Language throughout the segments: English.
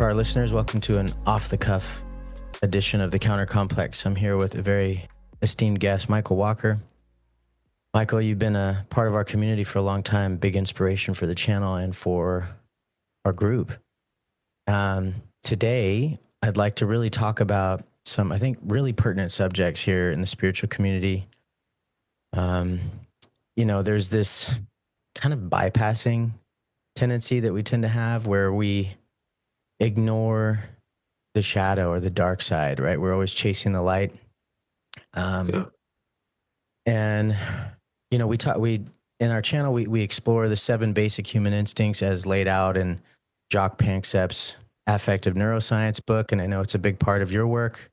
For our listeners, welcome to an off-the-cuff edition of the Counter Complex. I'm here with a very esteemed guest, Michael Walker. Michael, you've been a part of our community for a long time, big inspiration for the channel and for our group. Today, I'd like to really talk about some, I think, really pertinent subjects here in the spiritual community. There's this kind of bypassing tendency that we tend to have where we ignore the shadow or the dark side, right? We're always chasing the light. And, we in our channel, we explore the 7 basic human instincts as laid out in Jacques Panksepp's Affective Neuroscience book. And I know it's a big part of your work.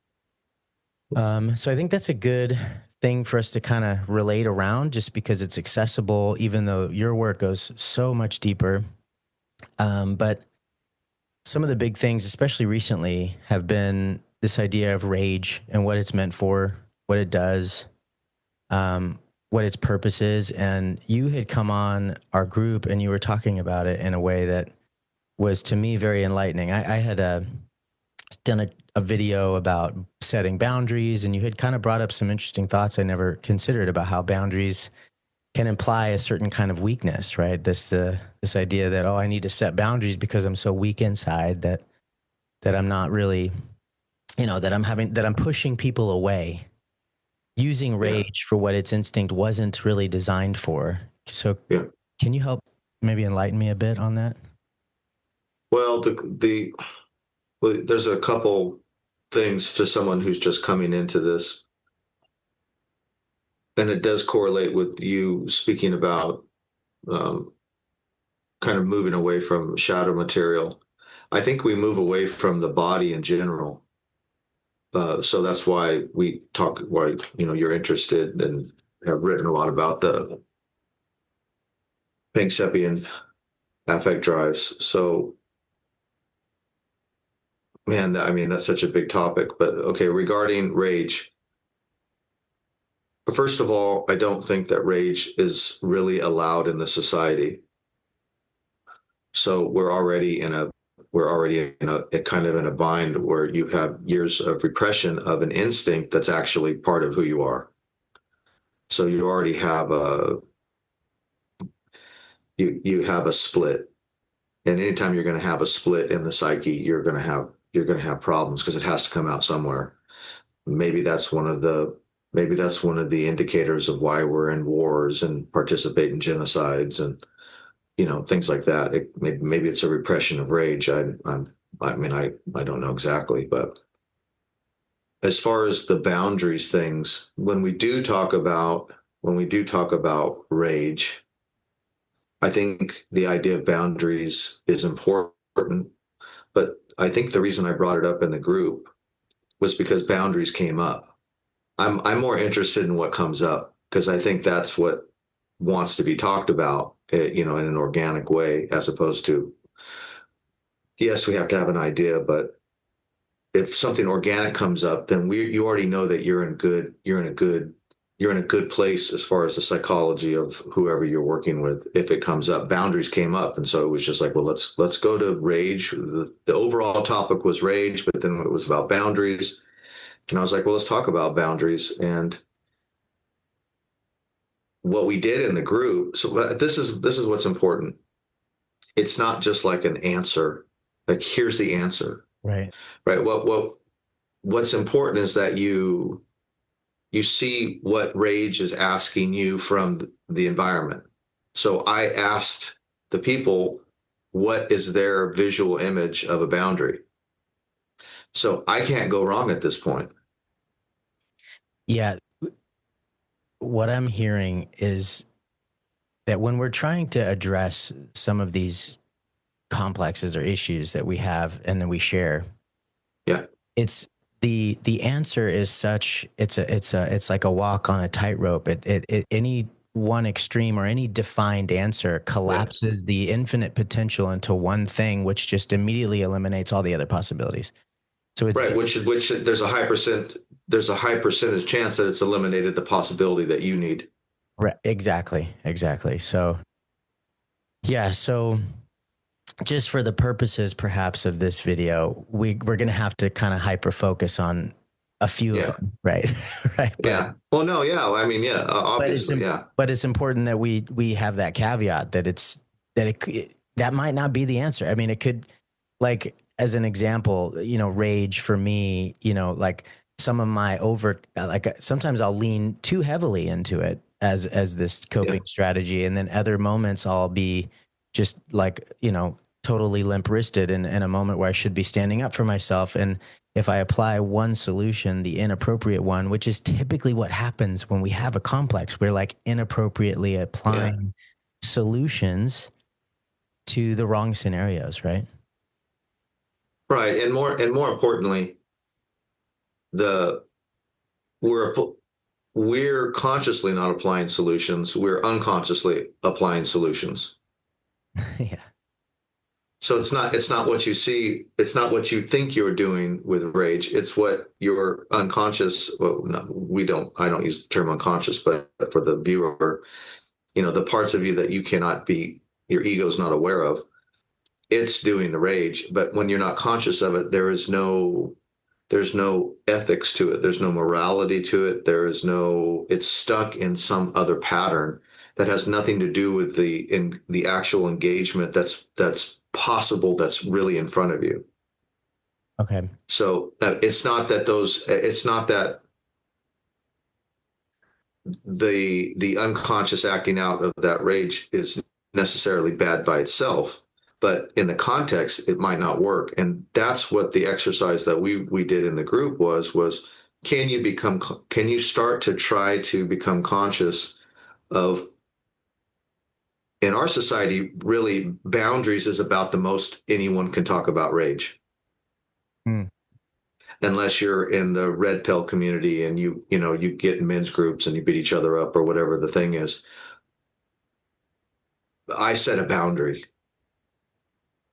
So I think that's a good thing for us to kind of relate around just because it's accessible, even though your work goes so much deeper. But some of the big things, especially recently, have been this idea of rage and what it's meant for, what it does, what its purpose is. And you had come on our group and you were talking about it in a way that was, to me, very enlightening. I had done a video about setting boundaries, and you had kind of brought up some interesting thoughts I never considered about how boundaries can imply a certain kind of weakness, right? This idea that, I need to set boundaries because I'm so weak inside that I'm not really, that I'm pushing people away, using rage for what its instinct wasn't really designed for. So can you help maybe enlighten me a bit on that? Well, there's a couple things to someone who's just coming into this. And it does correlate with you speaking about kind of moving away from shadow material. I think we move away from the body in general. So that's why you're interested and have written a lot about the Pankseppian affect drives. So, man, that's such a big topic. But okay, regarding rage. But first of all, I don't think that rage is really allowed in the society. So we're already in a kind of in a bind where you have years of repression of an instinct that's actually part of who you are. So you already have you have a split, and anytime you're going to have a split in the psyche, you're going to have problems because it has to come out somewhere. Maybe that's one of the indicators of why we're in wars and participate in genocides and things like that. Maybe it's a repression of rage. I don't know exactly, but as far as the boundaries things, when we do talk about rage, I think the idea of boundaries is important. But I think the reason I brought it up in the group was because boundaries came up. I'm more interested in what comes up because I think that's what wants to be talked about, in an organic way, as opposed to, yes, we have to have an idea, but if something organic comes up, then you already know that you're in a good place as far as the psychology of whoever you're working with. If it comes up, boundaries came up, and so it was just like, well, let's go to rage. The overall topic was rage, but then it was about boundaries, and I was like, well, let's talk about boundaries. And what we did in the group, so this is what's important. It's not just like an answer, like here's the answer. Right. What's important is that you see what rage is asking you from the environment. So I asked the people, what is their visual image of a boundary? So I can't go wrong at this point. Yeah. What I'm hearing is that when we're trying to address some of these complexes or issues that we have and then we share, it's the answer is such, it's like a walk on a tightrope. Any one extreme or any defined answer collapses the infinite potential into one thing, which just immediately eliminates all the other possibilities. So it's right, which there's a high percentage chance that it's eliminated the possibility that you need. Right, exactly. So yeah, so just for the purposes perhaps of this video, we're going to have to kind of hyper focus on a few of Yeah. them, right? Right. Yeah. Well, no, yeah. I mean, yeah, But it's obviously, yeah. but it's important that we have that caveat that that might not be the answer. I mean, it could, like, as an example, rage for me, like some of my sometimes I'll lean too heavily into it as this Yeah. coping strategy, and then other moments I'll be just like, totally limp wristed in a moment where I should be standing up for myself. And if I apply one solution, the inappropriate one, which is typically what happens when we have a complex, we're like inappropriately Yeah. applying solutions to the wrong scenarios, right? Right. And more importantly, the we're we're consciously not applying solutions. We're unconsciously applying solutions. Yeah. So it's not what you see, it's not what you think you're doing with rage. It's what your unconscious, well, no, I don't use the term unconscious, but for the viewer, the parts of you that you cannot be, your ego's not aware of, it's doing the rage. But when you're not conscious of it, there's no ethics to it. There's no morality to it. It's stuck in some other pattern that has nothing to do with the actual engagement that's possible, that's really in front of you. Okay. So it's not that the unconscious acting out of that rage is necessarily bad by itself, but in the context it might not work. And that's what the exercise that we did in the group was, can you start to try to become conscious of, in our society, really boundaries is about the most anyone can talk about rage, Hmm. unless you're in the red pill community and you get in men's groups and you beat each other up or whatever the thing is. I set a boundary,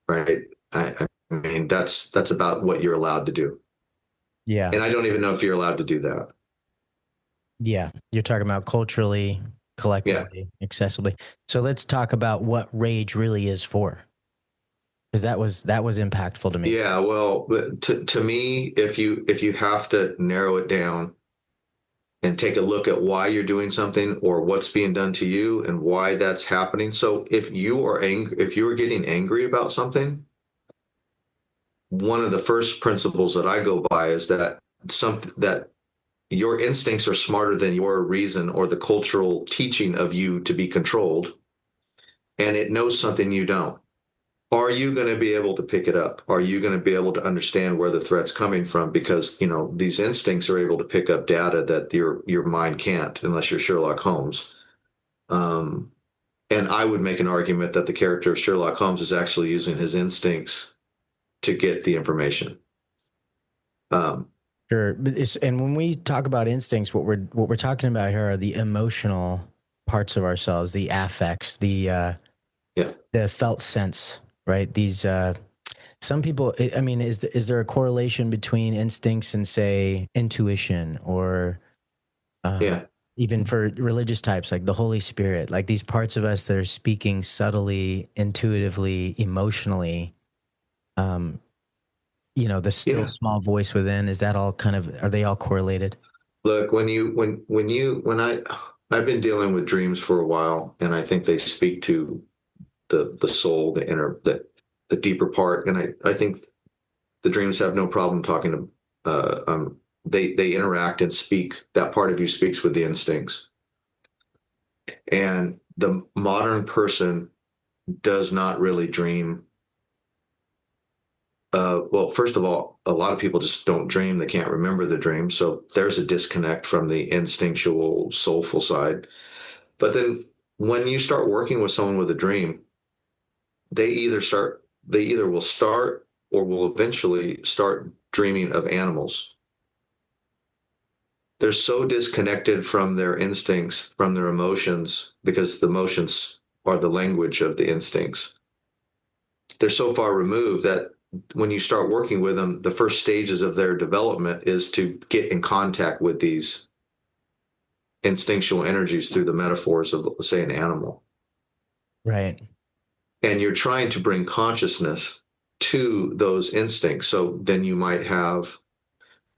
right? I mean, that's about what you're allowed to do. Yeah. And I don't even know if you're allowed to do that. Yeah. You're talking about culturally, Yeah. collectively, accessibly. So let's talk about what rage really is for, because that was impactful to me. Yeah. Well, but to me, if you have to narrow it down and take a look at why you're doing something or what's being done to you and why that's happening. So if you are getting angry about something, one of the first principles that I go by is that your instincts are smarter than your reason or the cultural teaching of you to be controlled, and it knows something you don't. Are you going to be able to pick it up? Are you going to be able to understand where the threat's coming from? Because these instincts are able to pick up data that your mind can't, unless you're Sherlock Holmes. Um, and I would make an argument that the character of Sherlock Holmes is actually using his instincts to get the information. Um, Sure. And when we talk about instincts, what we're talking about here are the emotional parts of ourselves, the affects, yeah, the felt sense, right? These some people, I mean, is there a correlation between instincts and, say, intuition, or um, yeah, even for religious types like the Holy Spirit, like these parts of us that are speaking subtly, intuitively, emotionally? Um, the still yeah. small voice within, is that all kind of, are they all correlated? Look, I've been dealing with dreams for a while, and I think they speak to the soul, the inner, the deeper part. And I think the dreams have no problem talking to, they interact and speak. That part of you speaks with the instincts. And the modern person does not really dream. Well, first of all, a lot of people just don't dream. They can't remember the dream. So there's a disconnect from the instinctual, soulful side. But then when you start working with someone with a dream, they either will start or will eventually start dreaming of animals. They're so disconnected from their instincts, from their emotions, because the emotions are the language of the instincts. They're so far removed that when you start working with them, the first stages of their development is to get in contact with these instinctual energies through the metaphors of, say, an animal. Right. and you're trying to bring consciousness to those instincts. So then you might have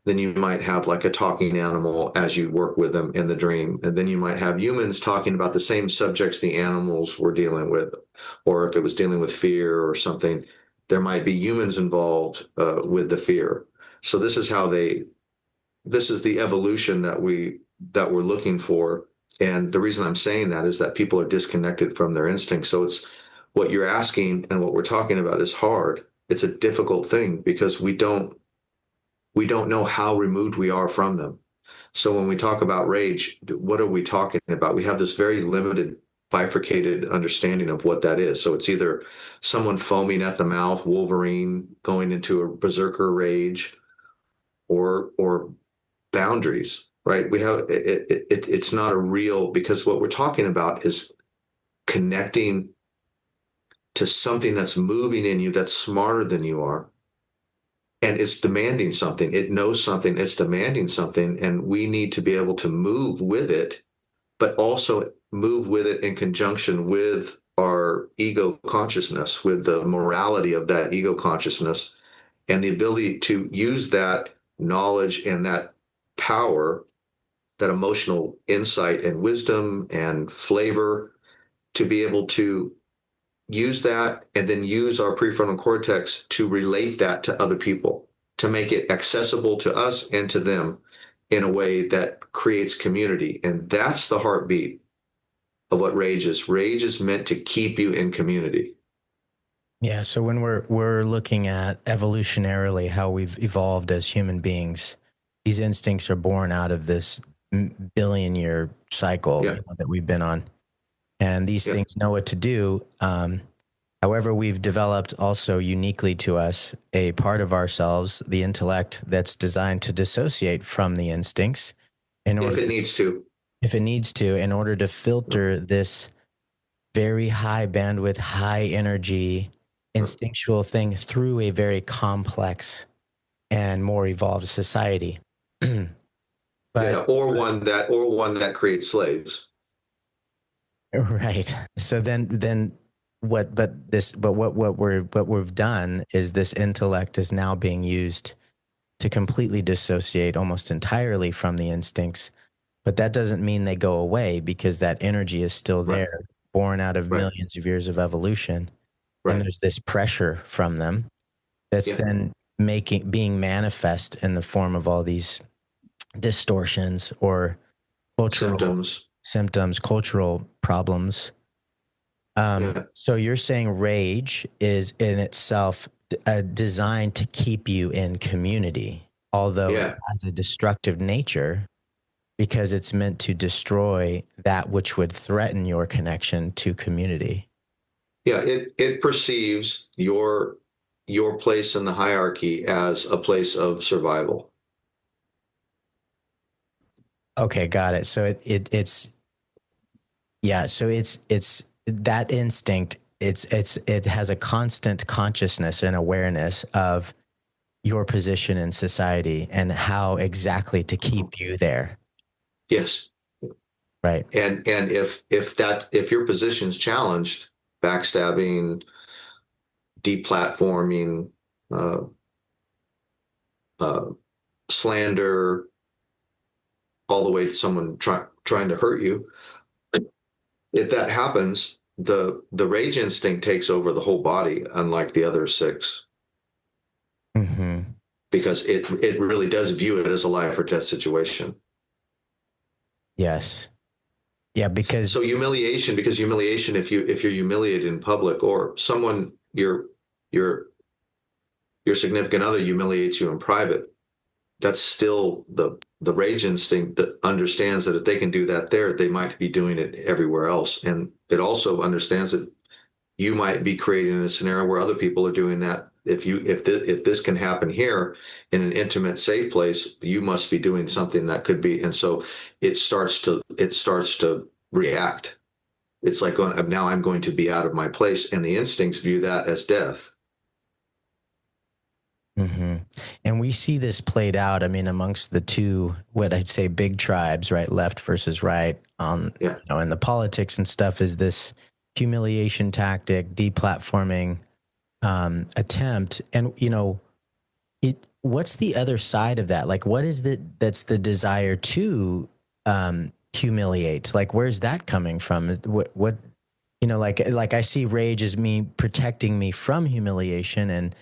like a talking animal as you work with them in the dream. And then you might have humans talking about the same subjects the animals were dealing with. Or if it was dealing with fear or something, there might be humans involved with the fear. So this is the evolution that we're looking for. And the reason I'm saying that is that people are disconnected from their instincts. So it's what you're asking and what we're talking about is hard. It's a difficult thing because we don't know how removed we are from them. So when we talk about rage, what are we talking about? We have this very limited bifurcated understanding of what that is. So it's either someone foaming at the mouth, Wolverine going into a berserker rage, or boundaries, right? We have it's not a real, because what we're talking about is connecting to something that's moving in you that's smarter than you are, and it's demanding something. It knows something, it's demanding something, and we need to be able to move with it, but also move with it in conjunction with our ego consciousness, with the morality of that ego consciousness, and the ability to use that knowledge and that power, that emotional insight and wisdom and flavor, to be able to use that and then use our prefrontal cortex to relate that to other people, to make it accessible to us and to them in a way that creates community. And that's the heartbeat of what rage is. Rage is meant to keep you in community. Yeah. So when we're looking at evolutionarily how we've evolved as human beings, these instincts are born out of this billion-year cycle, Yeah. that we've been on, and these Yeah. things know what to do. However, we've developed also uniquely to us a part of ourselves, the intellect, that's designed to dissociate from the instincts in If order, it needs to. if it needs to, in order to Yeah. filter this very high bandwidth, high energy, Yeah. instinctual thing through a very complex and more evolved society. Yeah. But Or one that creates slaves. right. So then what we've done is this intellect is now being used to completely dissociate almost entirely from the instincts. But that doesn't mean they go away, because that energy is still Right. there, born out of Right. millions of years of evolution. And Right. there's this pressure from them that's Yeah. then being manifest in the form of all these distortions or cultural Symptoms. symptoms, cultural problems. Yeah. So you're saying rage is in itself designed to keep you in community, although it Yeah. has a destructive nature, because it's meant to destroy that which would threaten your connection to community. Yeah. It perceives your place in the hierarchy as a place of survival. Okay, got it. So it's yeah, so it's that instinct, it has a constant consciousness and awareness of your position in society and how exactly to keep you there, Yes. right? And if your position's challenged, backstabbing, deplatforming, uh, uh, slander, all the way to someone trying to hurt you, if that happens, the rage instinct takes over the whole body, unlike the other six, Mm-hmm. because it really does view it as a life or death situation. Yes. Yeah, because So humiliation, because humiliation, if you're humiliated in public, or someone your your significant other humiliates you in private, that's still the rage instinct that understands that if they can do that there, they might be doing it everywhere else. And it also understands that you might be creating a scenario where other people are doing that. If this can happen here in an intimate, safe place, you must be doing something that could be. And so it starts to react. It's like going, now I'm going to be out of my place, and the instincts view that as death. mm-hmm. And we see this played out, I mean, amongst the two, what I'd say, big tribes, right? Left versus right, Yeah. in the politics and stuff, is this humiliation tactic, deplatforming attempt. And what's the other side of that? Like, what is that's the desire to humiliate? Like, where's that coming from? What like I see rage as me protecting me from humiliation and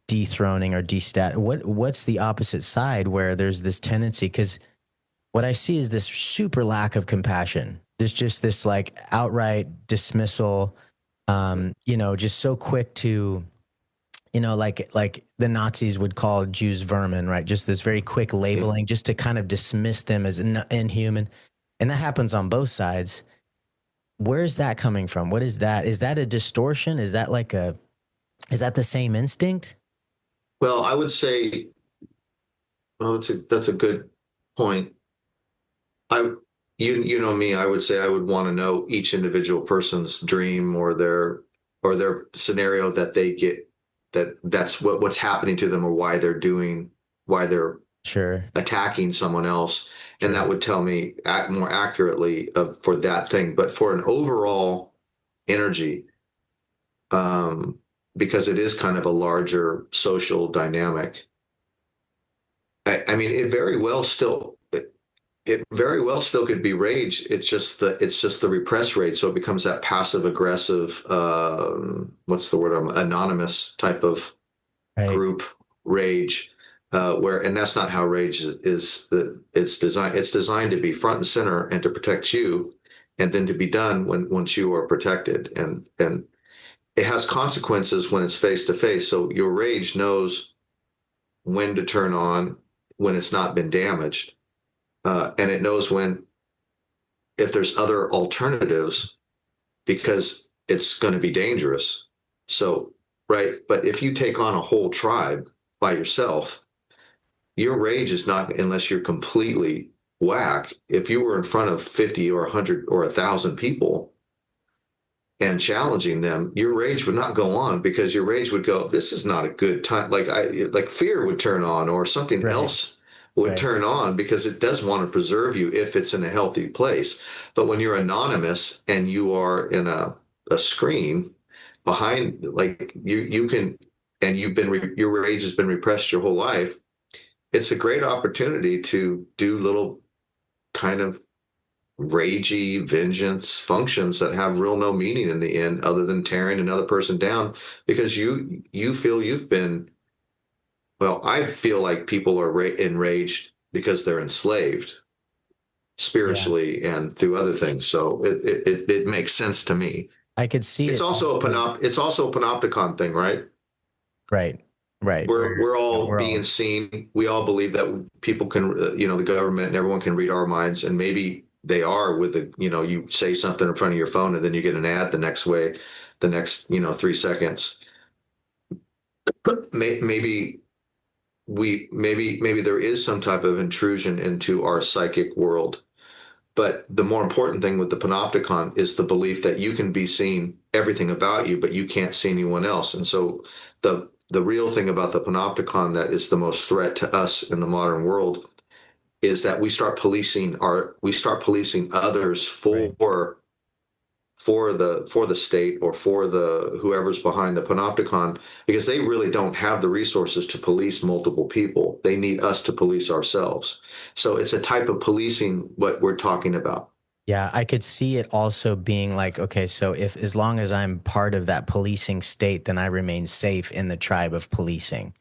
dethroning or destat. What's the opposite side where there's this tendency? Because what I see is this super lack of compassion. There's just this like outright dismissal. Just so quick to like the Nazis would call Jews vermin, right? Just this very quick Yeah. labeling, just to kind of dismiss them as inhuman, and that happens on both sides. Where's that coming from? What is that? Is that a distortion? Is that is that the same instinct? Well, I would say, well, that's a good point. I, you know me, I would say I would want to know each individual person's dream or their scenario that they get, that's what's happening to them or why they're Sure, attacking someone else, and sure, that would tell me more accurately for that thing. But for an overall energy, um, because it is kind of a larger social dynamic. I mean, it very well still could be rage. It's just the repressed rage. So it becomes that passive aggressive, what's the word? Anonymous type of right, group rage, where, and that's not how rage is. It's designed. It's designed to be front and center and to protect you, and then to be done once you are protected. And it has consequences when it's face to face. So your rage knows when to turn on when it's not been damaged, and it knows when, if there's other alternatives, because it's going to be dangerous. So, right. But if you take on a whole tribe by yourself, your rage is not, unless you're completely whack. If you were in front of 50 or 100 or 1,000 people and challenging them, your rage would not go on, because your rage would go, this is not a good time. Like fear would turn on, or something right, else would right. turn on, because it does want to preserve you if it's in a healthy place. But when you're anonymous and you are in a screen behind, like you can, and your rage has been repressed your whole life, it's a great opportunity to do little kind of ragey vengeance functions that have real no meaning in the end, other than tearing another person down, because you feel you've been, well, I feel like people are enraged because they're enslaved Yeah, spiritually and through other things. So it makes sense to me. I could see It's it also also. it's also a panopticon thing, right? Right, right. We're all We're being all seen. We all believe that people can, the government and everyone can read our minds, and maybe they are with you say something in front of your phone, and then you get an ad the next 3 seconds. Maybe maybe there is some type of intrusion into our psychic world. But the more important thing with the panopticon is the belief that you can be seen everything about you, but you can't see anyone else. And so the real thing about the panopticon that is the most threat to us in the modern world is that we start policing others right. for the state, or for the whoever's behind the panopticon, because they really don't have the resources to police multiple people. They need us to police ourselves. So it's a type of policing what we're talking about. Yeah, I could see it also being like, okay, so if as long as I'm part of that policing state, then I remain safe in the tribe of policing.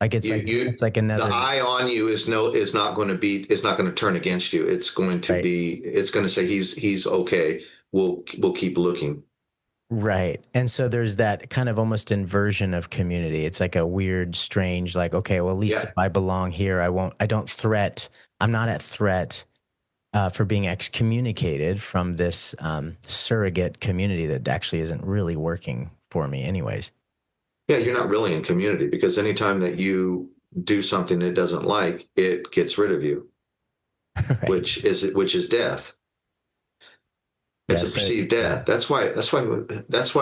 Like You it's like the another eye on you is not going to be, it's not going to turn against you. right. It's going to say he's okay. We'll keep looking. Right. And so there's that kind of almost inversion of community. It's like a weird, strange, like, okay, well, at least if Yeah. I belong here, I don't I'm not at threat for being excommunicated from this surrogate community that actually isn't really working for me, anyways. Yeah, you're not really in community, because anytime that you do something it doesn't like, it gets rid of you, Right. which is death. It's Yeah. a So, perceived yeah. death. That's why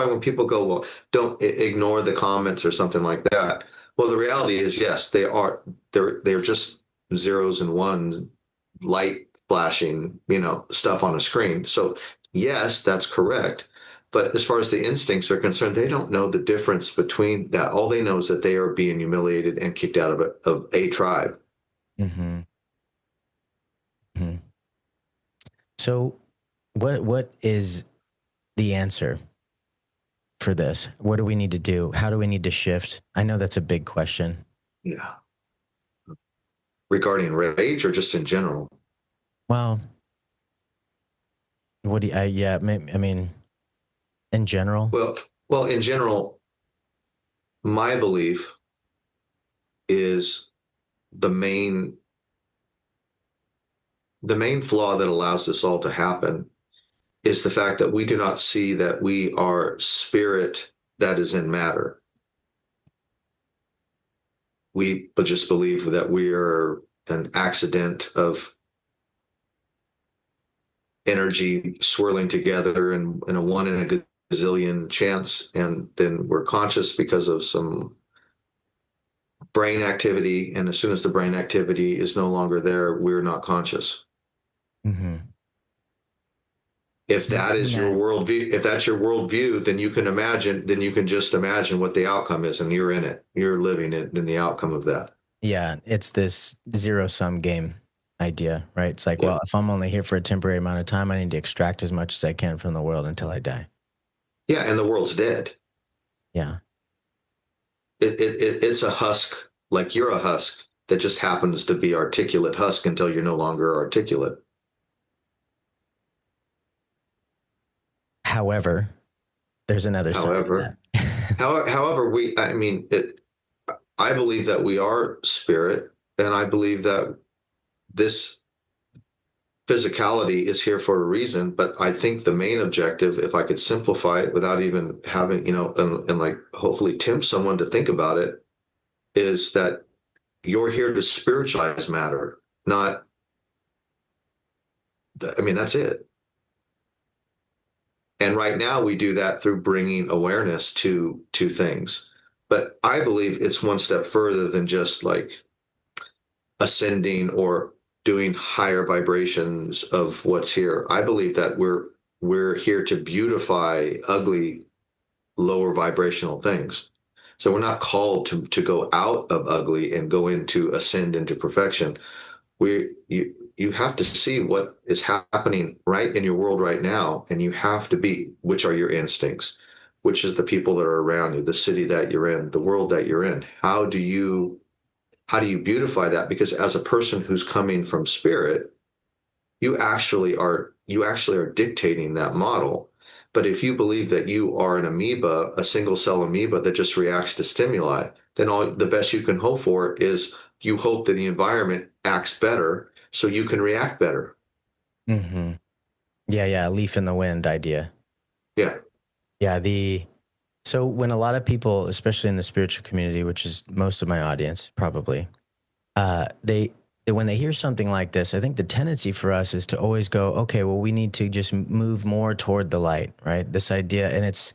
when people go, well, don't ignore the comments or something like that. Well, the reality is, yes, they're just zeros and ones, light flashing, stuff on a screen. So yes, that's correct. But as far as the instincts are concerned, they don't know the difference between that. All they know is that they are being humiliated and kicked out of a tribe. Mm-hmm. Mm-hmm. So, what is the answer for this? What do we need to do? How do we need to shift? I know that's a big question. Yeah. Regarding rage or just in general? Well, what do you, yeah, I mean, in general. Well, in general, my belief is the main the main flaw that allows this all to happen is the fact that we do not see that we are spirit that is in matter. We but just believe that we are an accident of energy swirling together in a one in a gazillion chance, and then we're conscious because of some brain activity, and as soon as the brain activity is no longer there, we're not conscious. Mm-hmm. If So that in is your that, worldview, if that's your worldview, then you can just imagine what the outcome is, and you're in it. You're living it in the outcome of that. yeah, it's this zero sum game idea, right? It's like, Yeah. well, if I'm only here for a temporary amount of time, I need to extract as much as I can from the world until I die. Yeah, and the world's dead. Yeah. It's a husk, like you're a husk that just happens to be articulate husk until you're no longer articulate. However, there's another side to However, that. however, I mean, I believe that we are spirit, and I believe that this physicality is here for a reason. But I think the main objective, if I could simplify it without even having, and like hopefully tempt someone to think about it, is that you're here to spiritualize matter, not, I mean, that's it. And right now we do that through bringing awareness to things. But I believe it's one step further than just like ascending or doing higher vibrations of what's here. I believe that we're here to beautify ugly lower vibrational things. So we're not called to go out of ugly and go into ascend into perfection. You have to see what is happening right in your world right now, and you have to be, which are your instincts, which is the people that are around you, the city that you're in, the world that you're in. How do you beautify that? Because as a person who's coming from spirit, you actually are dictating that model. But if you believe that you are an amoeba, a single cell amoeba that just reacts to stimuli, then all the best you can hope for is you hope that the environment acts better so you can react better. Mm-hmm. Yeah, yeah, leaf in the wind idea. Yeah. Yeah, so when a lot of people, especially in the spiritual community, which is most of my audience, probably, they when they hear something like this, I think the tendency for us is to always go, okay, well, we need to just move more toward the light, right? This idea, and it's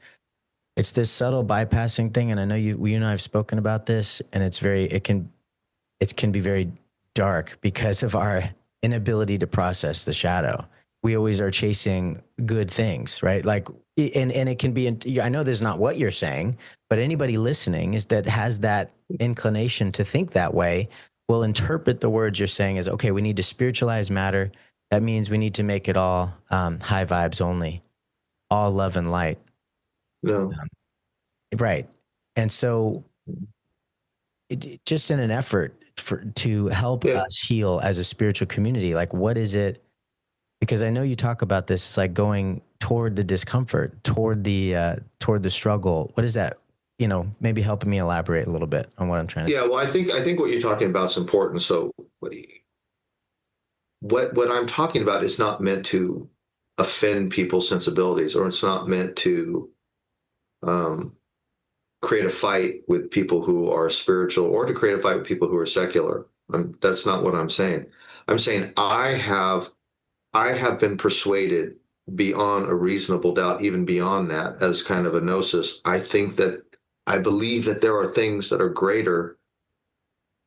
this subtle bypassing thing, and I know you and I have spoken about this, and it can be very dark because of our inability to process the shadow. We always are chasing good things, right? Like, and it can be. I know this is not what you're saying, but anybody listening is that has that inclination to think that way will interpret the words you're saying as okay. We need to spiritualize matter. That means we need to make it all high vibes only, all love and light, No. right? And so just in an effort to help Yeah. us heal as a spiritual community, like what is it? Because I know you talk about this, it's like going toward the discomfort, toward the struggle. What is that? Maybe helping me elaborate a little bit on what I'm trying to say. Yeah. Well, I think what you're talking about is important. So what I'm talking about is not meant to offend people's sensibilities, or it's not meant to um, create a fight with people who are spiritual or to create a fight with people who are secular. That's not what I'm saying. I'm saying I have been persuaded beyond a reasonable doubt, even beyond that, as kind of a gnosis. I believe that there are things that are greater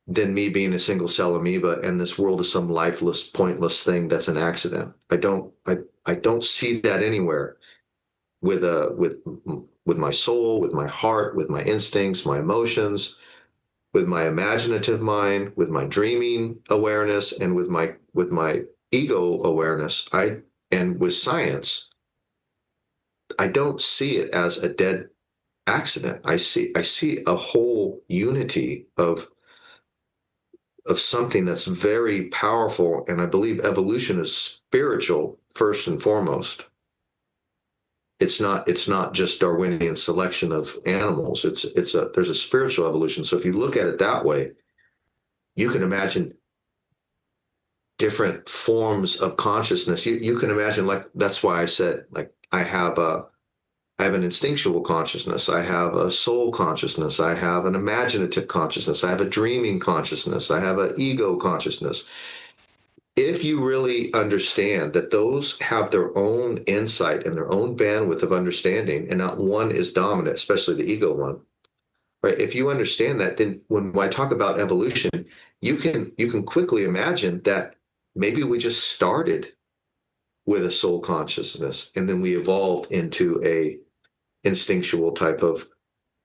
than me being a single cell amoeba, and this world is some lifeless, pointless thing that's an accident. I don't see that anywhere. with my soul, with my heart, with my instincts, my emotions, with my imaginative mind, with my dreaming awareness, and with my ego awareness. And with science, I don't see it as a dead accident. I see a whole unity of something that's very powerful, and I believe evolution is spiritual first and foremost. It's not just Darwinian selection of animals. There's a spiritual evolution. So if you look at it that way, you can imagine different forms of consciousness. You can imagine, like, that's why I said, like, I have an instinctual consciousness. I have a soul consciousness. I have an imaginative consciousness. I have a dreaming consciousness. I have an ego consciousness. If you really understand that those have their own insight and their own bandwidth of understanding, and not one is dominant, especially the ego one, right? If you understand that, then when I talk about evolution, you can quickly imagine that maybe we just started with a soul consciousness, and then we evolved into a instinctual type of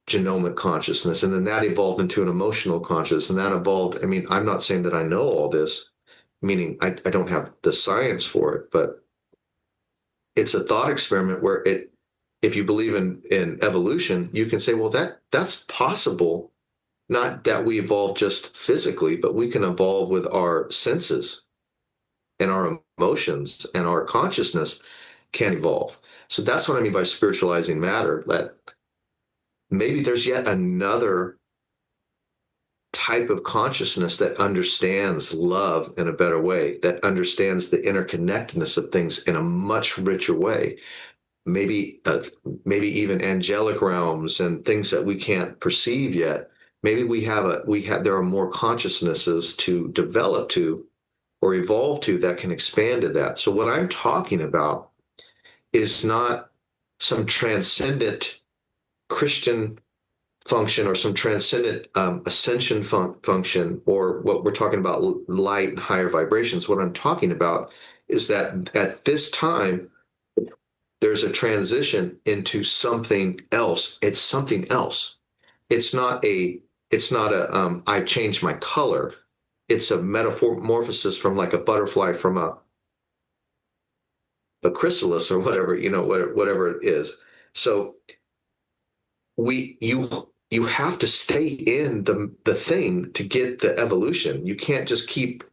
genomic consciousness, and then that evolved into an emotional consciousness, and that evolved. I mean, I'm not saying that I know all this, meaning I don't have the science for it, but it's a thought experiment where if you believe in evolution, you can say, well, that's possible. Not that we evolve just physically, but we can evolve with our senses and our emotions, and our consciousness can evolve. So that's what I mean by spiritualizing matter, that maybe there's yet another type of consciousness that understands love in a better way, that understands the interconnectedness of things in a much richer way. Maybe, maybe even angelic realms and things that we can't perceive yet. Maybe there are more consciousnesses to develop to or evolve to that can expand to that. So what I'm talking about is not some transcendent Christian function or some transcendent ascension function, or what we're talking about, light and higher vibrations. What I'm talking about is that at this time, there's a transition into something else. It's something else. It's not a, I changed my color. It's a metamorphosis from, like, a butterfly from a chrysalis or whatever, whatever it is. So you have to stay in the thing to get the evolution. You can't just keep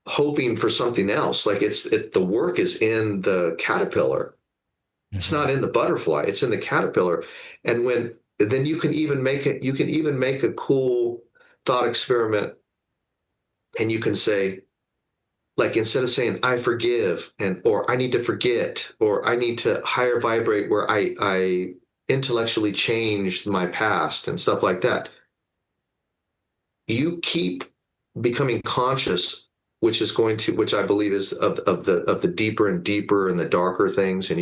hoping for something else. Like, the work is in the caterpillar. It's Mm-hmm. not in the butterfly. It's in the caterpillar. And then you can even make a cool thought experiment, and you can say, like, instead of saying I forgive, or I need to forget, or I need to higher vibrate where I intellectually change my past and stuff like that, you keep becoming conscious, which I believe is of the deeper and deeper and the darker things, and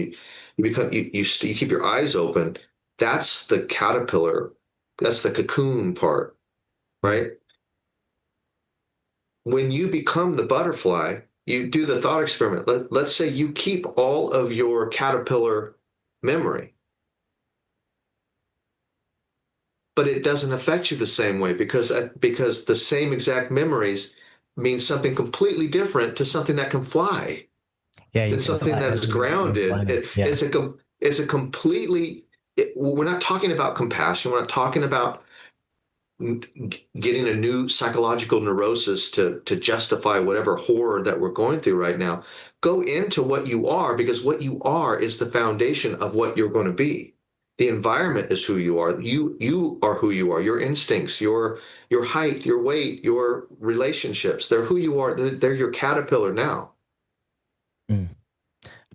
you keep your eyes open. That's the caterpillar. That's the cocoon part, right? When you become the butterfly, you do the thought experiment. Let's say you keep all of your caterpillar memory, but it doesn't affect you the same way, because the same exact memories means something completely different to something that can fly, Yeah, you than can something apply that is everything you apply grounded. them. Yeah. It's a completely. We're not talking about compassion. We're not talking about getting a new psychological neurosis to justify whatever horror that we're going through right now. Go into what you are, because what you are is the foundation of what you're going to be. The environment is who you are. You are who you are. Your instincts, your height, your weight, your relationships, they're who you are. They're your caterpillar now. Mm.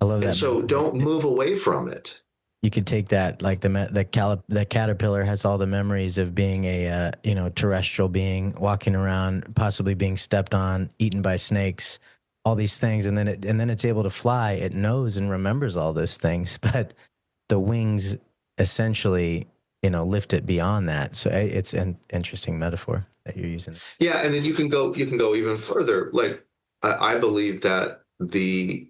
I love And that so metaphor. don't move away from it. You could take that, like the caterpillar has all the memories of being a terrestrial being walking around, possibly being stepped on, eaten by snakes, all these things, and then it's able to fly. It knows and remembers all those things, but the wings essentially lift it beyond that. So it's an interesting metaphor that you're using. Yeah, and then you can go even further. Like, I believe that the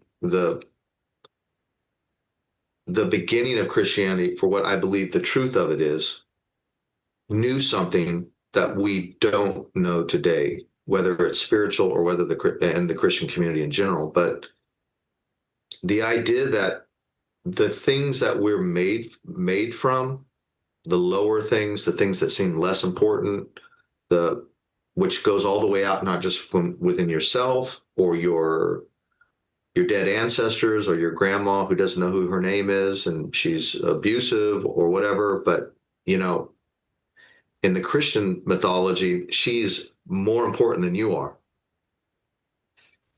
the beginning of Christianity, for what I believe the truth of it is, knew something that we don't know today, whether it's spiritual or whether the Christian community in general. But the idea that the things that we're made from, the lower things, the things that seem less important, the which goes all the way out, not just from within yourself or your dead ancestors or your grandma who doesn't know who her name is and she's abusive or whatever, but you know, in the Christian mythology, she's more important than you are.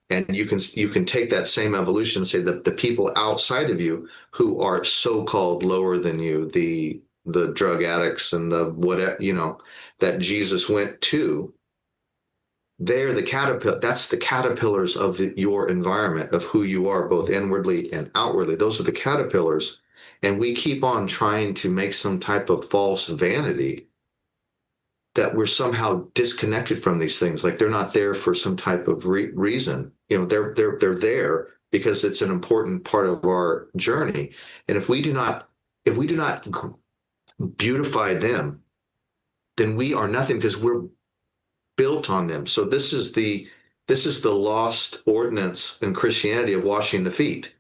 And you can take that same evolution and say that the people outside of you who are so-called lower than you, the drug addicts and the whatever, that Jesus went to, they're the caterpillar. That's the caterpillars of your environment, of who you are, both inwardly and outwardly. Those are the caterpillars. And we keep on trying to make some type of false vanity that we're somehow disconnected from these things, like they're not there for some type of reason. They're there because it's an important part of our journey. And if we do not beautify them, then we are nothing because we're built on them. So this is the lost ordinance in Christianity of washing the feet.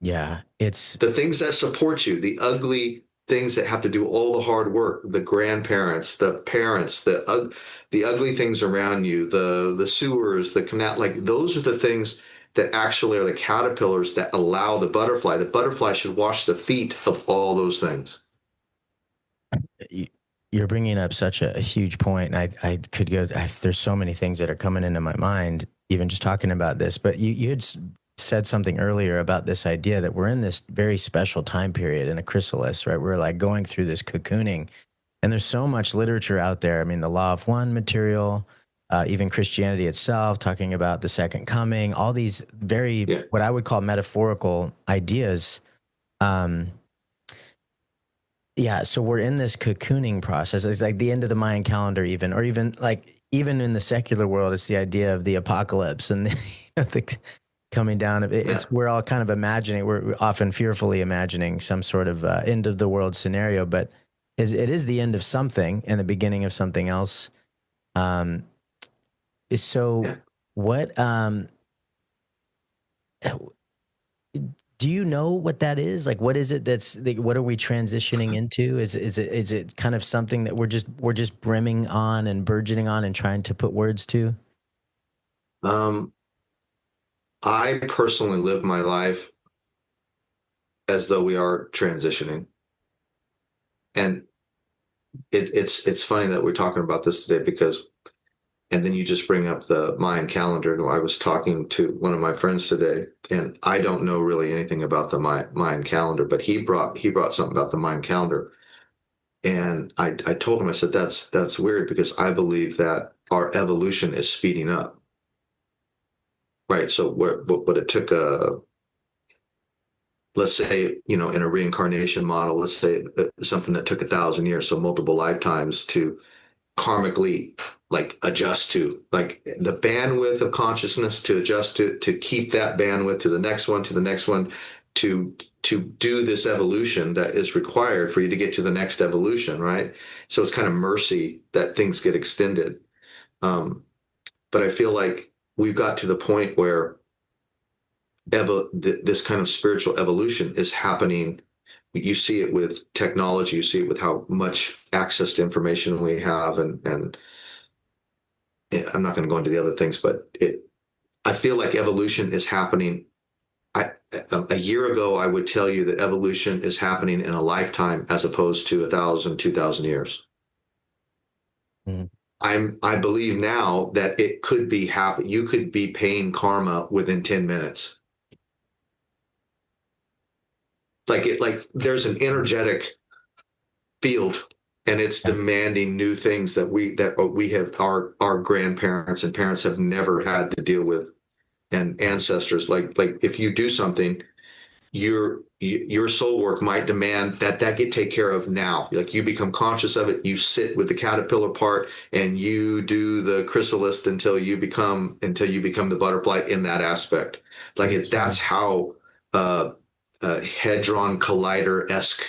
Yeah, it's The things that support you, the ugly things that have to do all the hard work, the grandparents, the parents, the ugly things around you, the sewers, the canal, like those are the things that actually are the caterpillars that allow the butterfly. The butterfly should wash the feet of all those things. y- you're bringing up such a huge point, and I could go. There's so many things that are coming into my mind, even just talking about this. But you had said something earlier about this idea that we're in this very special time period in a chrysalis, right? We're like going through this cocooning, and there's so much literature out there. I mean, the Law of One material, even Christianity itself, talking about the second coming, all these very Yeah, what I would call metaphorical ideas. Um, yeah, so we're in this cocooning process. It's like the end of the Mayan calendar, even, or even like even in the secular world, it's the idea of the apocalypse and the coming down. yeah. It's we're all kind of imagining. We're often fearfully imagining some sort of end of the world scenario, but it is the end of something and the beginning of something else. Um, so Yeah. what? Do you know what that is? Like, what is it that's like, what are we transitioning into? Is it kind of something that we're just brimming on and burgeoning on and trying to put words to? Um, I personally live my life as though we are transitioning. And it's funny that we're talking about this today because, and then you just bring up the Mayan calendar. And I was talking to one of my friends today, and I don't know really anything about the Mayan calendar, but he brought something about the Mayan calendar, and I told him, I said that's weird because I believe that our evolution is speeding up, right? So what it took let's say, in a reincarnation model, let's say something that took 1,000 years, so multiple lifetimes to karmically like adjust to, like the bandwidth of consciousness to adjust to keep that bandwidth to the next one, to the next one, to do this evolution that is required for you to get to the next evolution, right? So it's kind of mercy that things get extended. Um, but I feel like we've got to the point where this kind of spiritual evolution is happening. You see it with technology, you see it with how much access to information we have, and I'm not going to go into the other things, but I feel like evolution is happening. A year ago, I would tell you that evolution is happening in a lifetime as opposed to 1,000, 2,000 years. Mm. I believe now that it could be happen. You could be paying karma within 10 minutes. Like there's an energetic field, and it's Yeah. demanding new things that we have, our grandparents and parents have never had to deal with, and ancestors. Like if you do something, your soul work might demand that get taken care of now. Like you become conscious of it, you sit with the caterpillar part, and you do the chrysalis until you become the butterfly in that aspect. Like It's that's funny. how uh Hadron Collider-esque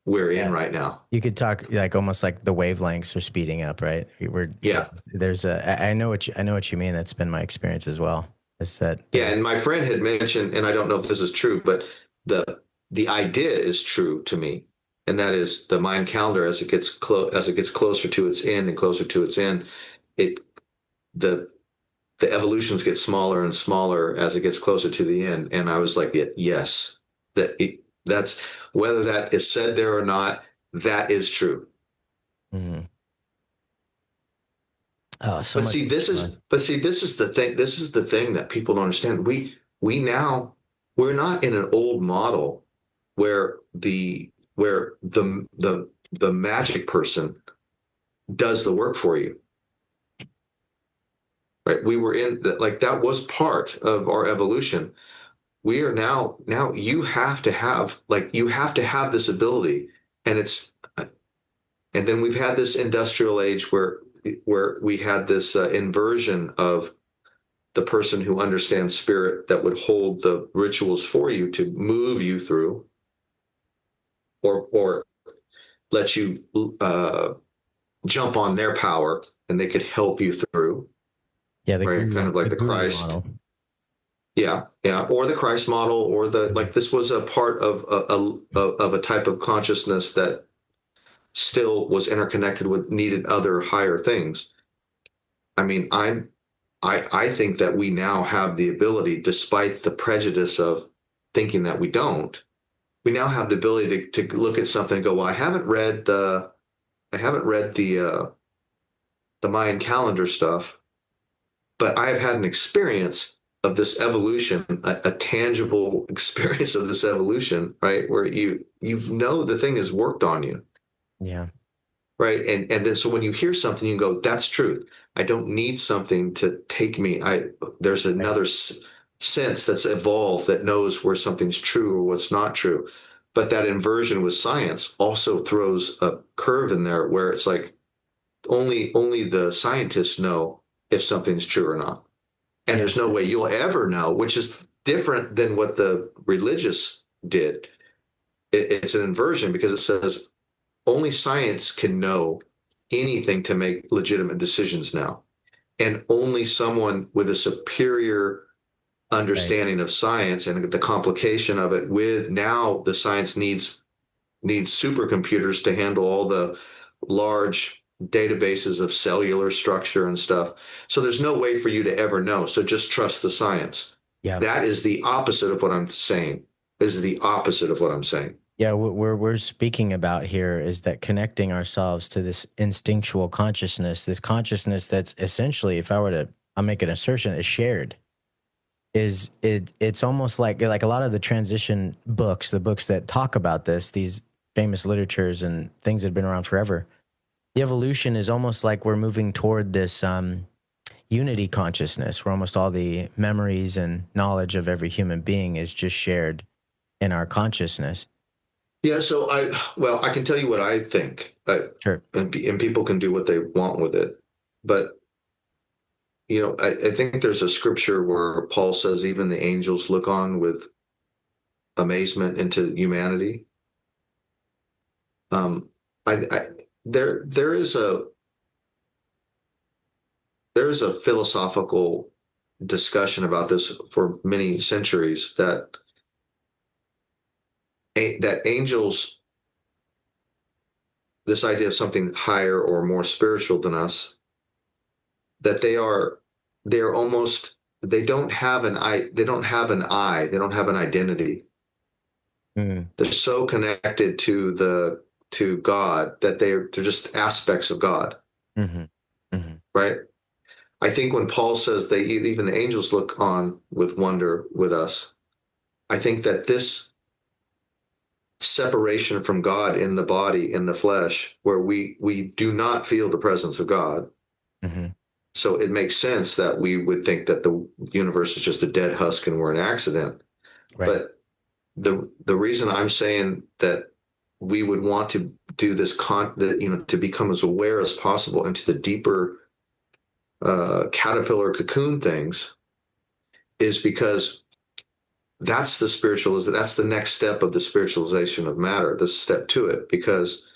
we're in Yeah. right now. You could talk like almost like the wavelengths are speeding up, right? We're Yeah. there's a I know what you mean. That's been my experience as well. Is that Yeah, and my friend had mentioned, and I don't know if this is true, but the idea is true to me, and that is the Mayan calendar as it gets closer to its end and closer to its end, it the the evolutions get smaller and smaller as it gets closer to the end. And I was like, yes, that's whether that is said there or not, that is true. Mhm. Oh, so But much. see, this is the thing. This is the thing that people don't understand. We now we're not in an old model where the magic person does the work for you. Right? We were in that, like that was part of our evolution. We are now you have to have this ability, and it's and then we've had this industrial age where we had this inversion of the person who understands spirit that would hold the rituals for you to move you through, or let you jump on their power and they could help you through, Yeah, right? Kind of like the the guru Christ. model. Yeah, yeah, or the Christ model, or the Mhm. like. This was a part of a type of consciousness that still was interconnected with needed other higher things. I mean, I think that we now have the ability, despite the prejudice of thinking that we don't, we now have the ability to look at something and go, well, I haven't read the Mayan calendar stuff, but I've had an experience of this evolution, a tangible experience of this evolution, right? Where you know the thing has worked on you, Yeah. right? And then so when you hear something, you go, that's truth. I don't need something to take me. There's Right. another sense that's evolved that knows where something's true or what's not true. But that inversion with science also throws a curve in there where it's like only the scientists know if something's true or not. And there's Yes. no way you'll ever know, which is different than what the religious did. It's an inversion because it says only science can know anything to make legitimate decisions now. And only someone with a superior Right. understanding of science and the complication of it, with now the science needs supercomputers to handle all the large databases of cellular structure and stuff. So there's no way for you to ever know. So just trust the science. Yeah. That is the opposite of what I'm saying. This is the opposite of what I'm saying. Yeah. What we're speaking about here is that connecting ourselves to this instinctual consciousness, this consciousness that's essentially, if I were to, I'll make an assertion, is shared. It's almost like a lot of the transition books, the books that talk about this, these famous literatures and things that have been around forever. The evolution is almost like we're moving toward this unity consciousness, where almost all the memories and knowledge of every human being is just shared in our consciousness. Yeah, so I can tell you what I think, Sure. and people can do what they want with it. But I think there's a scripture where Paul says even the angels look on with amazement into humanity. Um, I there is a philosophical discussion about this for many centuries that angels, this idea of something higher or more spiritual than us, that they're almost they don't have an I, they don't have an identity. Mm. They're so connected to God that they're just aspects of God, Hmm. Hmm. right? I think when Paul says they even the angels look on with wonder with us, I think that this separation from God in the body, in the flesh, where we do not feel the presence of God. Hmm. So it makes sense that we would think that the universe is just a dead husk and we're an accident. Right. But the reason I'm saying that we would want to do this to become as aware as possible into the deeper caterpillar cocoon things is because that's the spiritualization. That's the next step of the spiritualization of matter. This step to it, because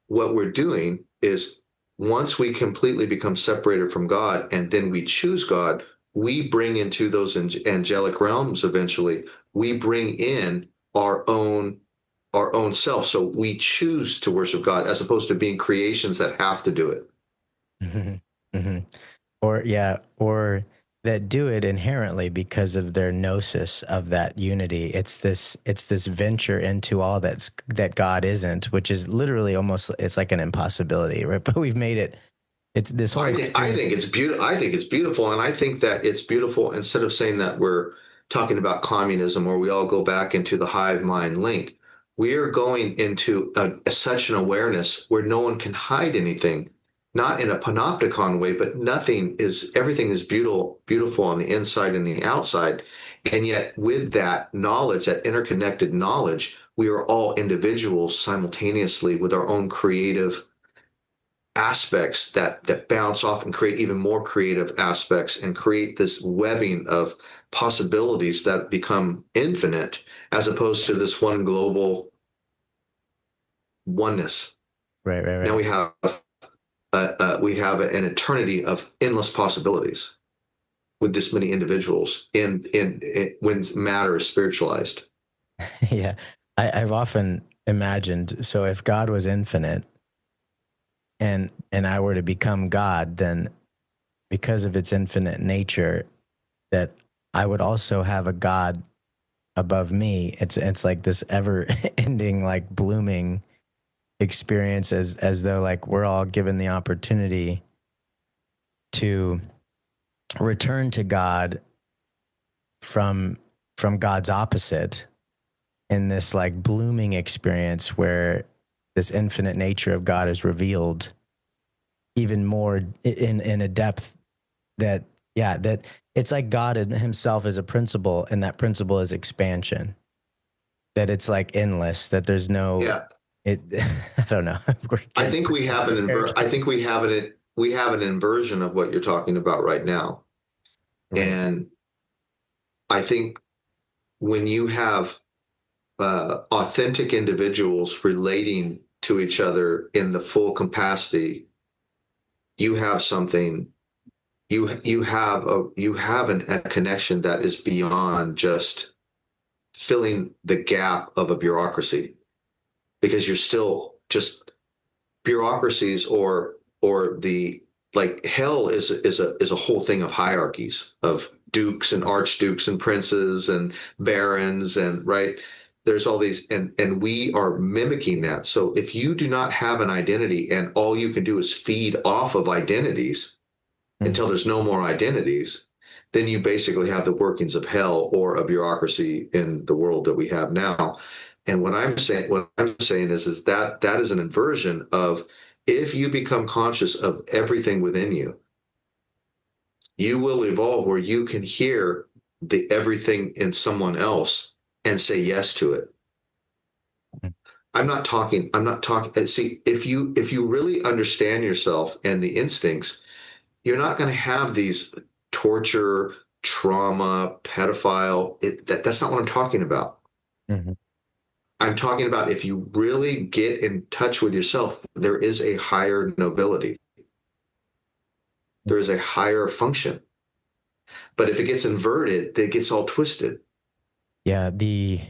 what we're doing is once we completely become separated from God and then we choose God, we bring into those angelic realms eventually, we bring in our own our own self. So we choose to worship God as opposed to being creations that have to do it. Hmm. Hmm. Or yeah, or that do it inherently because of their gnosis of that unity. It's this venture into all that God isn't, which is literally almost, it's like an impossibility, right? But we've made it. It's this whole I experience. think it's beautiful. I think it's beautiful, and I think that it's beautiful. Instead of saying that we're talking about communism, or we all go back into the hive mind link, we are going into such an awareness where no one can hide anything, not in a panopticon way, but everything is beautiful on the inside and the outside, and yet with that knowledge, that interconnected knowledge, we are all individuals simultaneously with our own creative aspects that bounce off and create even more creative aspects and create this webbing of possibilities that become infinite as opposed to this one global oneness. Right, right, Now right. we have an eternity of endless possibilities with this many individuals in when matter is spiritualized. Yeah. I've often imagined, so if God was infinite and I were to become God, then because of its infinite nature, that I would also have a God above me. It's like this ever ending, like blooming experience, as though like we're all given the opportunity to return to God from from God's opposite in this like blooming experience where this infinite nature of God is revealed even more in a depth that, yeah, that it's like God in himself is a principle, and that principle is expansion, that it's like endless, that there's no Yeah, it. I don't know. We're I getting think we have I esoteric. think we have an inversion of what you're talking about right now, Right. and I think when you have authentic individuals relating to each other in the full capacity, you have something. You have a connection that is beyond just filling the gap of a bureaucracy, because you're still just bureaucracies, or the like hell is a whole thing of hierarchies of dukes and archdukes and princes and barons, and right, there's all these, and we are mimicking that. So if you do not have an identity and all you can do is feed off of identities until Mhm. there's no more identities, then you basically have the workings of hell or a bureaucracy in the world that we have now. And what I'm saying is that that is an inversion of, if you become conscious of everything within you, you will evolve where you can hear the everything in someone else and say yes to it. I'm not talking, see, if you really understand yourself and the instincts, you're not going to have these torture, trauma, pedophile. That's not what I'm talking about. Mhm. I'm talking about if you really get in touch with yourself, there is a higher nobility, there is a higher function. But if it gets inverted, it gets all twisted. Yeah, the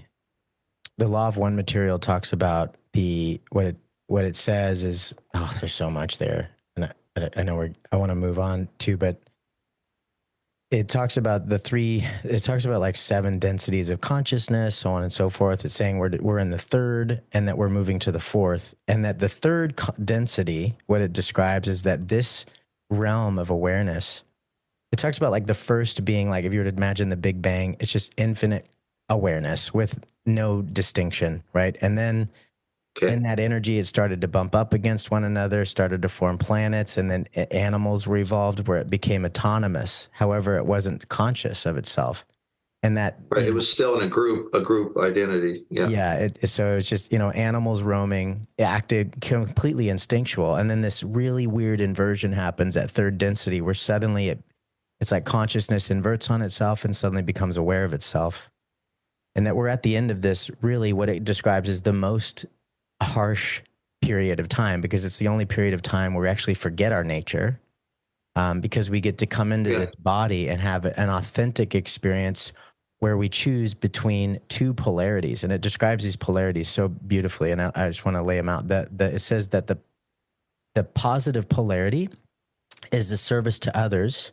law of one material talks about the what it says is, oh, there's so much there, and I know I want to move on too, but it talks about it talks about like seven densities of consciousness, so on and so forth. It's saying we're in the third, and that we're moving to the fourth, and that the third density, what it describes is that this realm of awareness, it talks about like the first being, like if you were to imagine the Big Bang, it's just infinite awareness with no distinction, right? And then in Okay. that energy, it started to bump up against one another, started to form planets, and then animals were evolved where it became autonomous. However, it wasn't conscious of itself. And that, Right. It was still in a group identity. Yeah. yeah, so it's just, animals roaming, it acted completely instinctual. And then this really weird inversion happens at third density where suddenly it's like consciousness inverts on itself and suddenly becomes aware of itself. and that we're at the end of this, really what it describes as the most harsh period of time, because it's the only period of time where we actually forget our nature, because we get to come into Yeah. this body and have an authentic experience where we choose between two polarities. And it describes these polarities so beautifully. And I just want to lay them out. It says that the positive polarity is the service to others.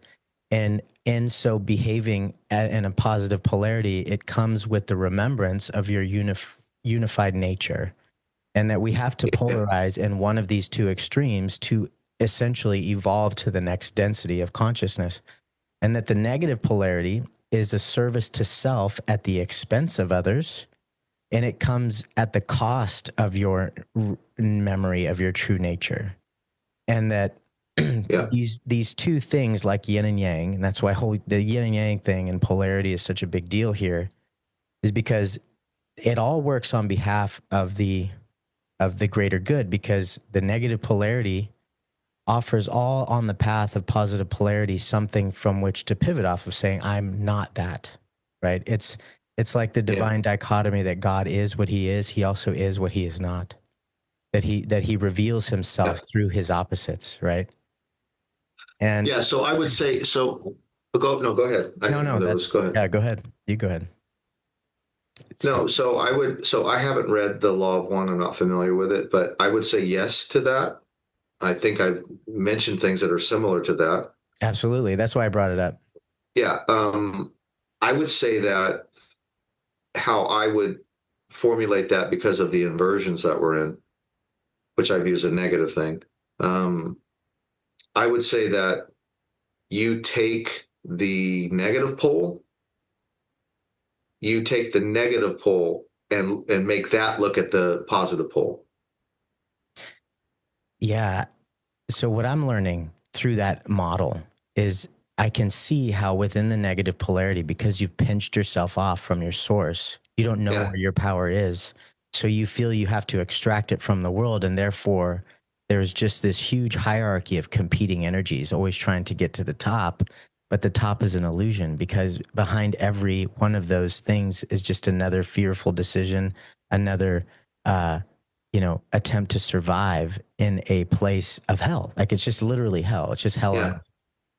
And in so behaving in a positive polarity, it comes with the remembrance of your unified nature, and that we have to Yeah. polarize in one of these two extremes to essentially evolve to the next density of consciousness. And that the negative polarity is a service to self at the expense of others, and it comes at the cost of your memory of your true nature. And that Yeah. these two things, like yin and yang, and that's why the yin and yang thing and polarity is such a big deal here, is because it all works on behalf of the greater good, because the negative polarity offers all on the path of positive polarity something from which to pivot off of, saying I'm not that, right? It's like the Yeah. divine dichotomy that God is what he is, he also is what he is not. That he reveals Yeah. himself through his opposites, right? And Yeah. So I would say, go ahead. I no, didn't know no, there was, go ahead. yeah, go ahead. You go ahead. No, so I haven't read the Law of One. I'm not familiar with it, but I would say yes to that. I think I've mentioned things that are similar to that. Absolutely. That's why I brought it up. Yeah. I would say that how I would formulate that, because of the inversions that we're in, which I view as a negative thing. Um, I would say that you take the negative pole, you take the negative pole and make that look at the positive pole. Yeah. So what I'm learning through that model is I can see how within the negative polarity, because you've pinched yourself off from your source, you don't know Yeah. where your power is. So you feel you have to extract it from the world. And therefore, there's just this huge hierarchy of competing energies, always trying to get to the top. But the top is an illusion, because behind every one of those things is just another fearful decision, another uh, attempt to survive in a place of hell. Like it's just literally hell. It's just hell on Yeah. earth.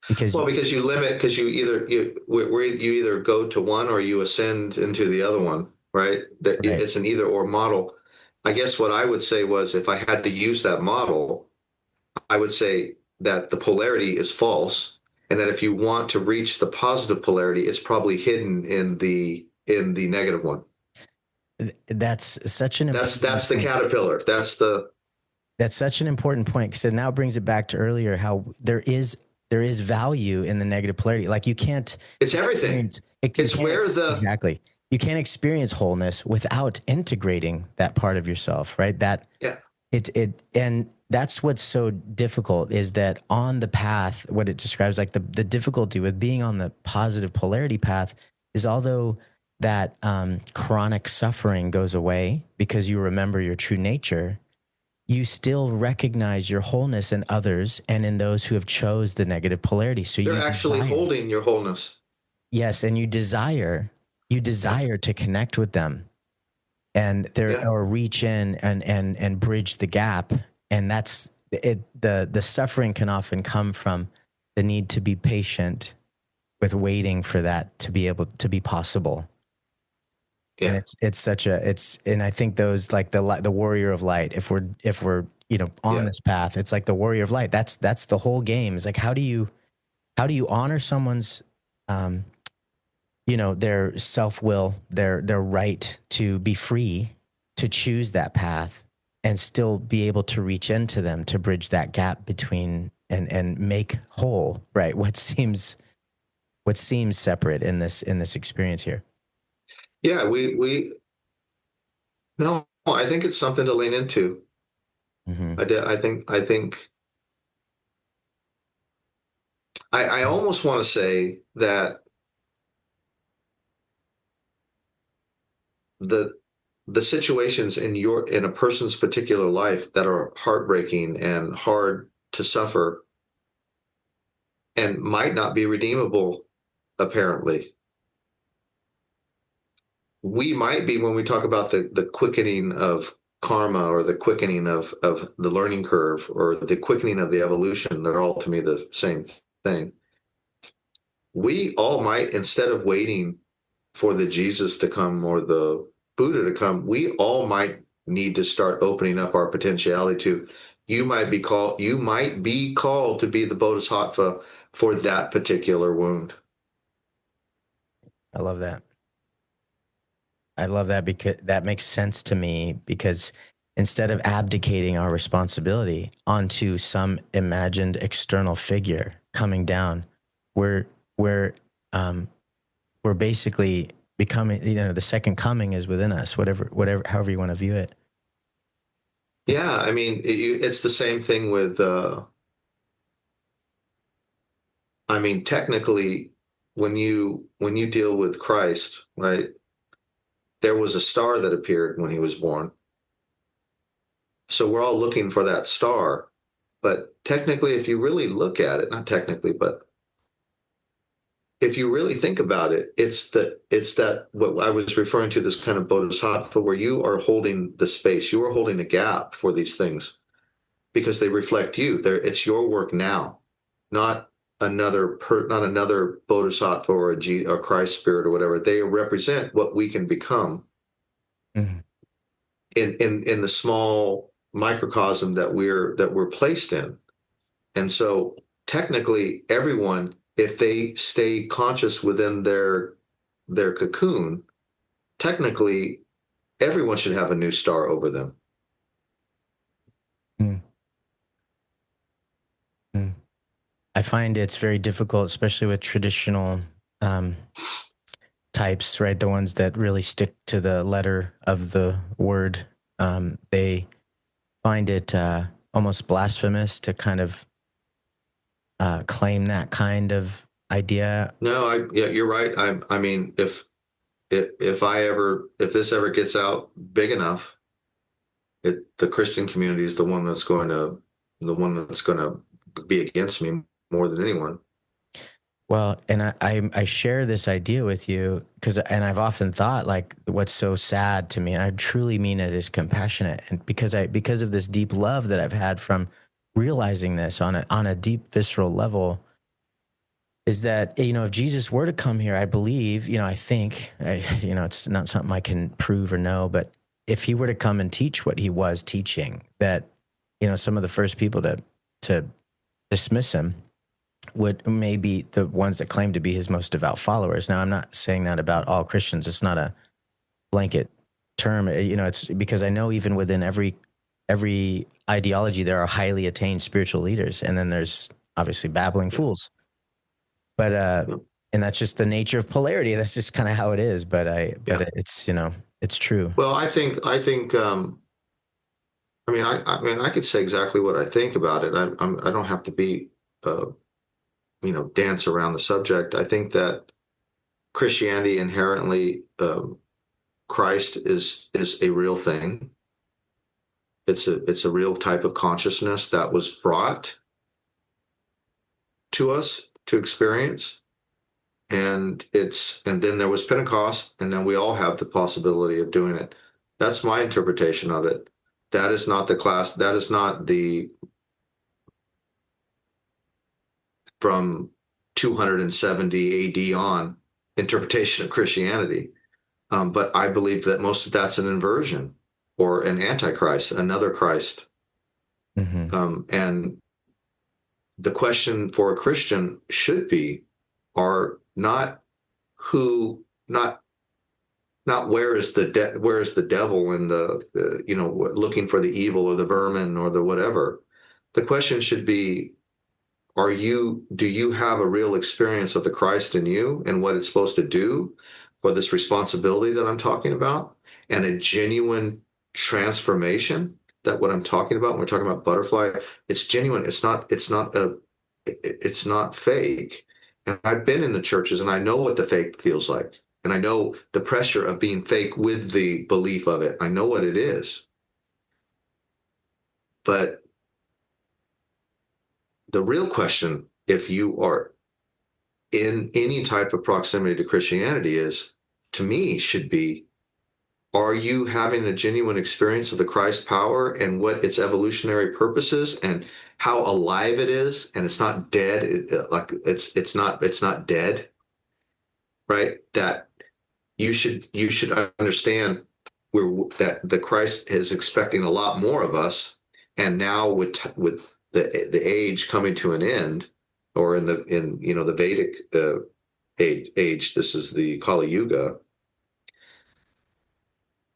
Because Well, because you limit, because you either go to one or you ascend into the other one, right? That right. it's an either or model. I guess what I would say was, if I had to use that model, I would say that the polarity is false, and that if you want to reach the positive polarity, it's probably hidden in the negative one. That's such an That's important the point. caterpillar. That's such an important point, because it now brings it back to earlier, how there is value in the negative polarity. Like you can't It's everything. experience you It's can't where the exactly, you can't experience wholeness without integrating that part of yourself, right? That Yeah. and that's what's so difficult, is that on the path, what it describes, like the difficulty with being on the positive polarity path is, although that chronic suffering goes away because you remember your true nature, you still recognize your wholeness in others and in those who have chose the negative polarity. So They're you actually desire, holding your wholeness. yes, and you Yeah. desire to connect with them, and there, Yeah. or reach in and bridge the gap. And that's it. The suffering can often come from the need to be patient with waiting for that to be able to be possible. And Yeah. and I think those, like the warrior of light, if we're on Yeah. this path, it's like the warrior of light. That's the whole game, is like, how do you honor someone's um their self-will, their right to be free, to choose that path, and still be able to reach into them to bridge that gap between, and make whole, right, what seems separate in this experience here. Yeah. We No, I think it's something to lean into. Mm-hmm. I almost want to say that the the situations in a person's particular life that are heartbreaking and hard to suffer and might not be redeemable, apparently, we might be, when we talk about the quickening of karma, or the quickening of the learning curve, or the quickening of the evolution, they're all to me the same thing. We all might, instead of waiting for the Jesus to come or the Buddha to come, we all might need to start opening up our potentiality to, you might be called to be the bodhisattva for that particular wound. I love that. I love that because that makes sense to me, because instead of abdicating our responsibility onto some imagined external figure coming down, we're we're um, we're basically becoming, the second coming is within us, whatever however you want to view it. It's Yeah, I mean, it's the same thing with, I mean, technically, when you deal with Christ, right? There was a star that appeared when he was born. So we're all looking for that star. But technically, if you really look at it, not technically, but if you really think about it, it's that what I was referring to, this kind of bodhisattva, where you are holding the space, you are holding the gap for these things because they reflect you. It's your work now, not not another bodhisattva or or Christ spirit or whatever. They represent what we can become Mhm. in the small microcosm that we're placed in. And so technically everyone, if they stay conscious within their cocoon, technically everyone should have a new star over them. Mm. Mm. I find it's very difficult, especially with traditional um, types, right? The ones that really stick to the letter of the word. They find it almost blasphemous to kind of claim that kind of idea. No, yeah, you're right. I mean, if this ever gets out big enough, the Christian community is the one that's going to be against me more than anyone. Well, and I share this idea with you and I've often thought, like, what's so sad to me, and I truly mean it, is compassionate, and because of this deep love that I've had from realizing this on a deep visceral level, is that, if Jesus were to come here, I believe, I think, it's not something I can prove or know, but if he were to come and teach what he was teaching, that, some of the first people to dismiss him would maybe the ones that claim to be his most devout followers. Now, I'm not saying that about all Christians. It's not a blanket term. It's because I know even within every ideology, there are highly attained spiritual leaders, and then there's obviously babbling Yeah. fools. But and that's just the nature of polarity. That's just kind of how it is. But Yeah. it's it's true. Well, I think I mean, I could say exactly what I think about it. I don't have to be, uh, dance around the subject. I think that Christianity inherently, Christ is a real thing. It's a real type of consciousness that was brought to us to experience. And then there was Pentecost, and then we all have the possibility of doing it. That's my interpretation of it. That is not the class. That is not the from 270 AD on interpretation of Christianity. But I believe that most of that's an inversion or an antichrist, another Christ. Hmm. And the question for a Christian should be, are not who, not where is the devil and looking for the evil or the vermin or the whatever. The question should be, do you have a real experience of the Christ in you and what it's supposed to do for this responsibility that I'm talking about, and a genuine transformation? That what I'm talking about when we're talking about butterfly, it's genuine. It's not fake. And I've been in the churches and I know what the fake feels like. And I know the pressure of being fake with the belief of it. I know what it is. But the real question, if you are in any type of proximity to Christianity, is, to me, should be, Are you having a genuine experience of the Christ power and what its evolutionary purpose is and how alive it is, and it's not dead, like it's not dead, right? That you should understand that the Christ is expecting a lot more of us, and now with the age coming to an end, or in the Vedic age, this is the Kali Yuga.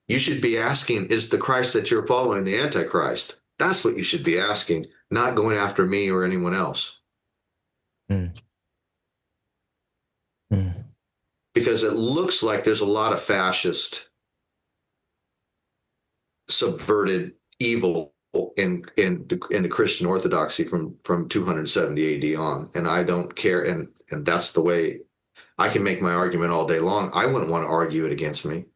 You should be asking, is the Christ that you're following the Antichrist? That's what you should be asking, not going after me or anyone else. Mm. Mm. Because it looks like there's a lot of fascist, subverted evil in the Christian Orthodoxy from 270 AD on, and I don't care, and that's the way I can make my argument all day long. I wouldn't want to argue it against me.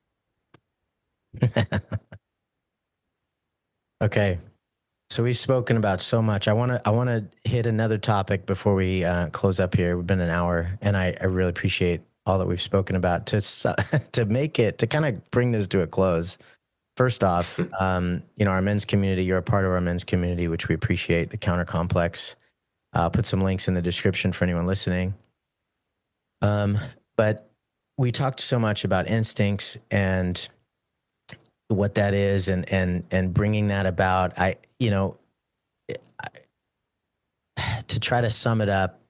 Okay. So we've spoken about so much. I want to hit another topic before we close up here. We've been an hour, and I really appreciate all that we've spoken about to make it, to kind of bring this to a close. First off, our men's community, you're a part of our men's community, which we appreciate, the Counter Complex. I'll put some links in the description for anyone listening. But we talked so much about instincts and what that is, and bringing that about. To try to sum it up,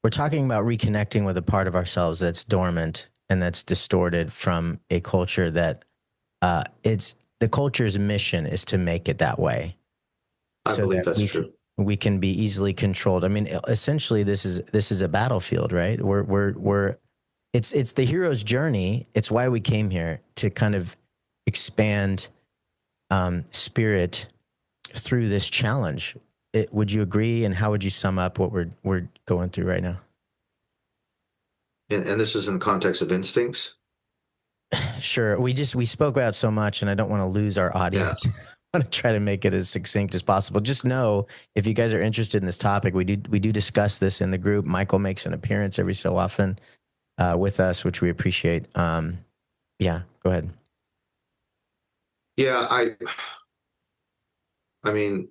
we're talking about reconnecting with a part of ourselves that's dormant and that's distorted from a culture that it's the culture's mission is to make it that way, I so believe that that's true. we can be easily controlled. I mean, essentially, this is a battlefield, right? It's the hero's journey. It's why we came here, to kind of expand spirit through this challenge. Would you agree? And how would you sum up what we're going through right now? And this is in the context of instincts. Sure. We spoke about so much, and I don't want to lose our Yeah. audience. I want to try to make it as succinct as possible. Just know, if you guys are interested in this topic, we do discuss this in the group. Michael makes an appearance every so often with us, which we appreciate. Yeah, go ahead. Yeah, I mean,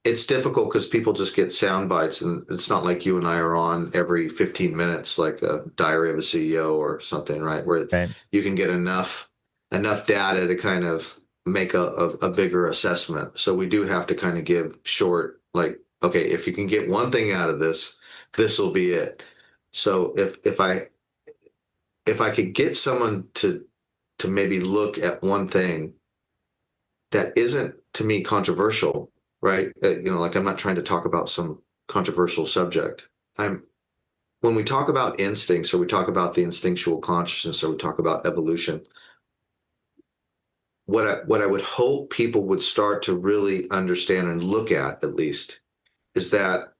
it's difficult because people just get sound bites, and it's not like you and I are on every 15 minutes like a Diary of a CEO or something, right? Where Right. you can get enough data to kind of make a bigger assessment. So we do have to kind of give short, like, okay, if you can get one thing out of this, this will be it. So if I could get someone to maybe look at one thing that isn't, to me, controversial, right? Like, I'm not trying to talk about some controversial subject. I'm When we talk about instincts, or we talk about the instinctual consciousness, or we talk about evolution, what I would hope people would start to really understand and look at least, is that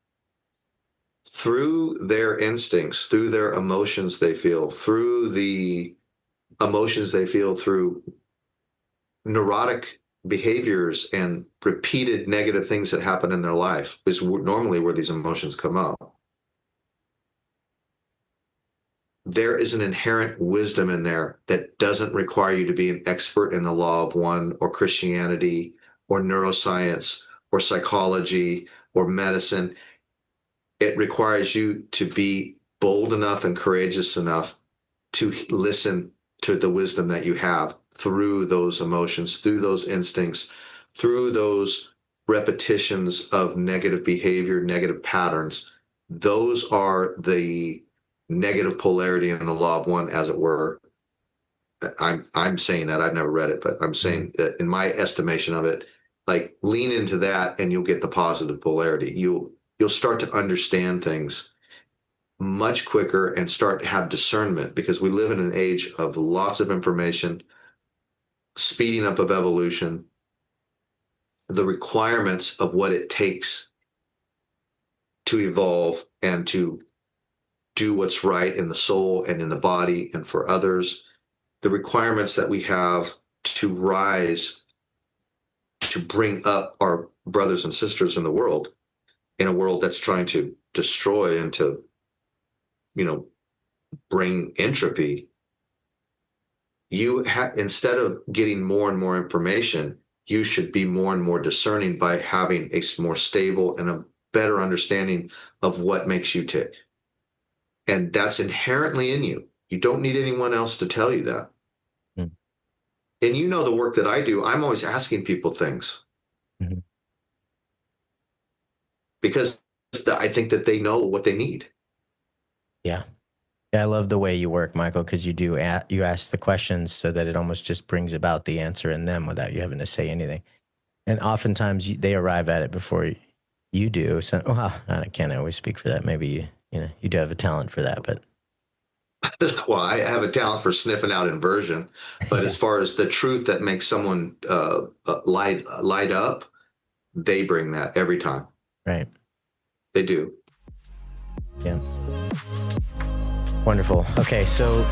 through their instincts, through their emotions they feel, through the emotions they feel through neurotic behaviors and repeated negative things that happen in their life, is normally where these emotions come up. There is an inherent wisdom in there that doesn't require you to be an expert in the law of one, or Christianity, or neuroscience, or psychology, or medicine. It requires you to be bold enough and courageous enough to listen to the wisdom that you have through those emotions, through those instincts, through those repetitions of negative behavior, negative patterns. Those are the negative polarity in the law of one, as it were. I'm saying that. I've never read it, but I'm saying that in my estimation of it, like, lean into that and you'll get the positive polarity. You'll start to understand things much quicker and start to have discernment, because we live in an age of lots of information, speeding up of evolution, the requirements of what it takes to evolve and to do what's right in the soul and in the body and for others, the requirements that we have to rise, to bring up our brothers and sisters in the world, in a world that's trying to destroy and to, bring entropy. instead of getting more and more information, you should be more and more discerning by having a more stable and a better understanding of what makes you tick. And that's inherently in you. You don't need anyone else to tell you that. Mm-hmm. And you know the work that I do, I'm always asking people things Mm-hmm. because I think that they know what they need. Yeah. Yeah, I love the way you work, Michael, because you ask the questions so that it almost just brings about the answer in them without you having to say anything. And oftentimes they arrive at it before you do. So, well, I can't always speak for that. Maybe you do have a talent for that, but Well, I have a talent for sniffing out inversion, but yeah, as far as the truth that makes someone light up, they bring that every time. right. They do. Yeah. Wonderful. Okay, so